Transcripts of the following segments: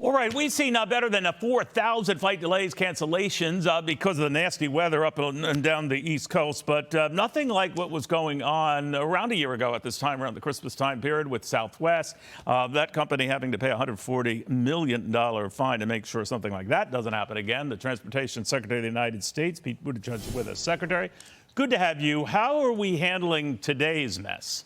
All right, we've seen better than 4,000 flight delays, cancellations because of the nasty weather up and down the East Coast, but nothing like what was going on around a year ago at this time, around the Christmas time period with Southwest. That company having to pay a $140 million fine to make sure something like that doesn't happen again. The Transportation Secretary of the United States, Pete Buttigieg, is with us. Secretary, good to have you. How are we handling today's mess?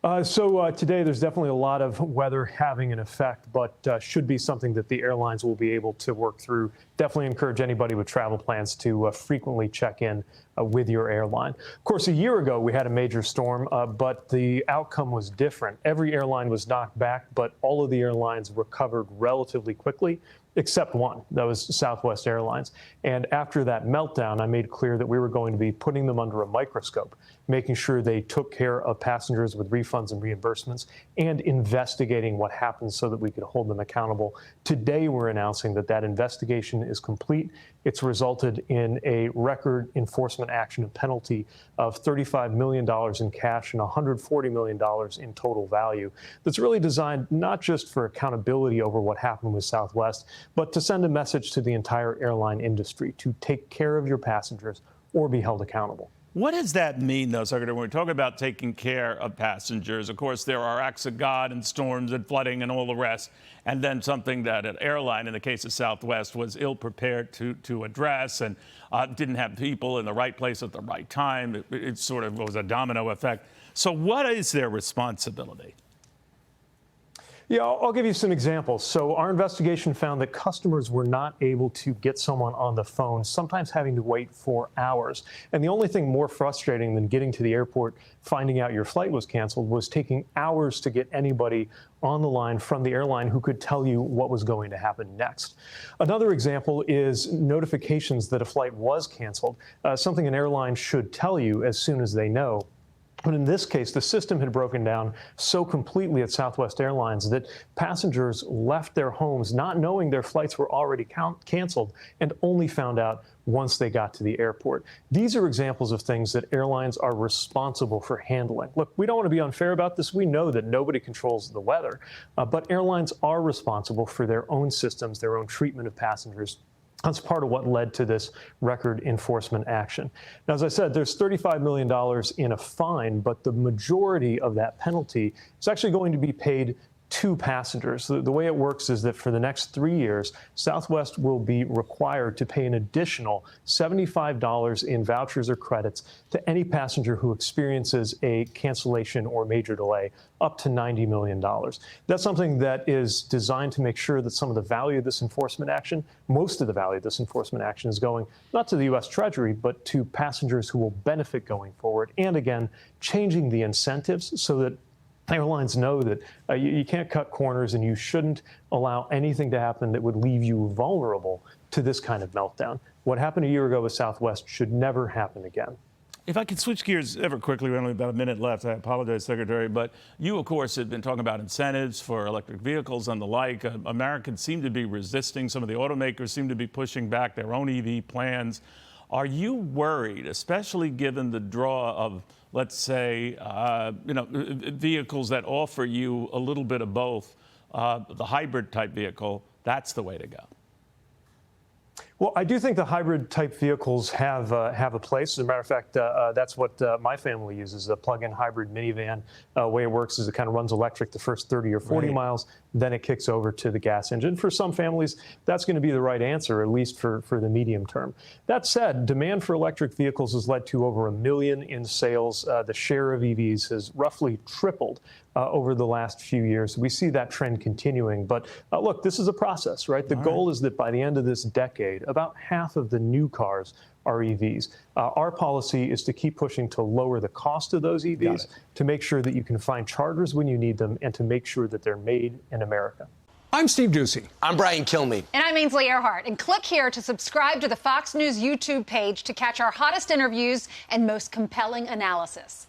Today there's definitely a lot of weather having an effect, but should be something that the airlines will be able to work through. Definitely encourage anybody with travel plans to frequently check in with your airline. Of course, a year ago we had a major storm, but the outcome was different. Every airline was knocked back, but all of the airlines recovered relatively quickly, except one. That was Southwest Airlines. And after that meltdown, I made clear that we were going to be putting them under a microscope, making sure they took care of passengers with refunds and reimbursements, and investigating what happened so that we could hold them accountable. Today, we're announcing that that investigation is complete. It's resulted in a record enforcement action and penalty of $35 million in cash and $140 million in total value. That's really designed not just for accountability over what happened with Southwest, but to send a message to the entire airline industry to take care of your passengers or be held accountable. What does that mean, though, Secretary, when we're talking about taking care of passengers? Of course, there are acts of God and storms and flooding and all the rest, and then something that an airline, in the case of Southwest, was ill-prepared to address and didn't have people in the right place at the right time. It sort of was a domino effect. So what is their responsibility? Yeah, I'll give you some examples. So our investigation found that customers were not able to get someone on the phone, sometimes having to wait for hours. And the only thing more frustrating than getting to the airport, finding out your flight was canceled, was taking hours to get anybody on the line from the airline who could tell you what was going to happen next. Another example is notifications that a flight was canceled, something an airline should tell you as soon as they know. But in this case, the system had broken down so completely at Southwest Airlines that passengers left their homes not knowing their flights were already canceled and only found out once they got to the airport. These are examples of things that airlines are responsible for handling. Look, we don't want to be unfair about this. We know that nobody controls the weather, but airlines are responsible for their own systems, their own treatment of passengers. That's part of what led to this record enforcement action. Now, as I said, there's $35 million in a fine, but the majority of that penalty is actually going to be paid to passengers. The way it works is that for the next 3 years, Southwest will be required to pay an additional $75 in vouchers or credits to any passenger who experiences a cancellation or major delay, up to $90 million. That's something that is designed to make sure that some of the value of this enforcement action, most of the value of this enforcement action, is going not to the U.S. Treasury, but to passengers who will benefit going forward. And again, changing the incentives so that airlines know that you can't cut corners and you shouldn't allow anything to happen that would leave you vulnerable to this kind of meltdown. What happened a year ago with Southwest should never happen again. If I could switch gears ever quickly, we have only about a minute left. I apologize, Secretary, but you, of course, have been talking about incentives for electric vehicles and the like. Americans seem to be resisting. Some of the automakers seem to be pushing back their own EV plans. Are you worried, especially given the draw of, let's say, vehicles that offer you a little bit of both, the hybrid type vehicle, that's the way to go? Well, I do think the hybrid type vehicles have a place. As a matter of fact, that's what my family uses, a plug-in hybrid minivan. The way it works is it kind of runs electric the first 30 or 40 miles, then it kicks over to the gas engine. For some families, that's going to be the right answer, at least for the medium term. That said, demand for electric vehicles has led to over 1 million in sales. The share of EVs has roughly tripled over the last few years. We see that trend continuing. But look, this is a process, right? The goal is that by the end of this decade, about half of the new cars are EVs. Our policy is to keep pushing to lower the cost of those EVs, to make sure that you can find chargers when you need them, and to make sure that they're made in America. I'm Steve Ducey. I'm Brian Kilmeade. And I'm Ainsley Earhart. And click here to subscribe to the Fox News YouTube page to catch our hottest interviews and most compelling analysis.